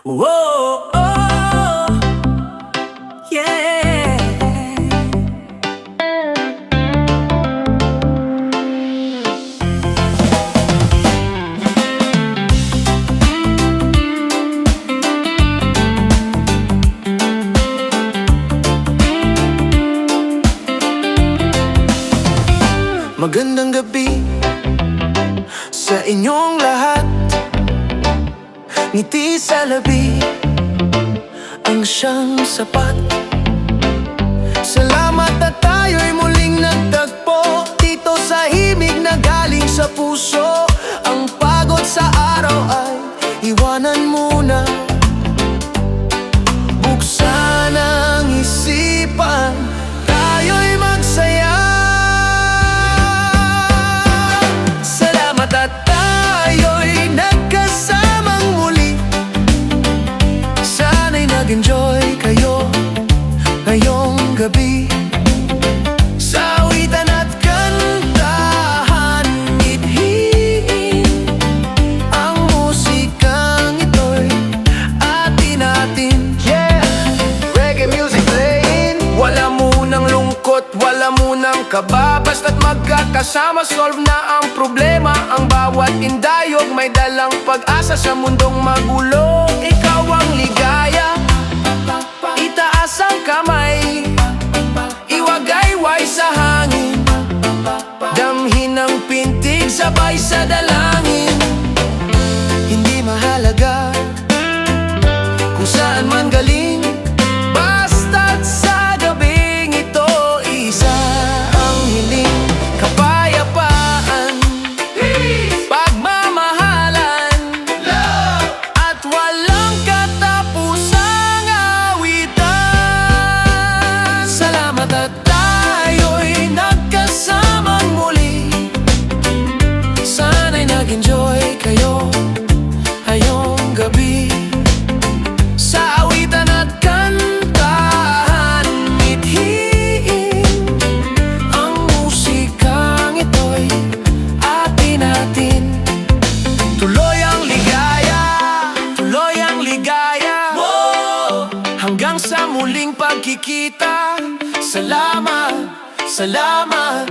Whoa, oh, yeah. Magandang gabi sa inyong lahat. Ngiti sa labi ang siyang sapat. Salamat at tayo'y muling nagtagpo dito sa himig na galing sa puso. Ang pagod sa araw ay iwanan muna. Buksan ang isipan, tayo'y magsaya. Salamat at tayo'y nagkasamang muli. Sana'y nag-enjoy kayo ngayong gabi. Sa awitan at kantahan, mithiin ang musikang ito'y atin natin. Yeah! Reggae music playing. Wala munang lungkot, wala munang kaba. Basta't magkakasama, solve na ang problema. Ang bawat indayog may dalang pag-asa sa mundong magulo. Ikaw ang ligaya, itaas ang kamay, iwagayway sa hangin, damhin ang pintig, sabay sa dalangin. Hindi mahalaga kung saan man galing, basta't sa gabing ito isa ang hiling. Kapayapaan, pagmamahalan, love, at walang katapusang awitan. Salamat at tayo'y nagkasamang muli. Sana'y nag-enjoy kayo ngayong gabi. Sa awitan at kantahan, mithiin ang musikang ito'y atin natin. Tuloy ang ligaya, tuloy ang ligaya. Whoa! Hanggang sa muling pagkikita. Salamat, salamat.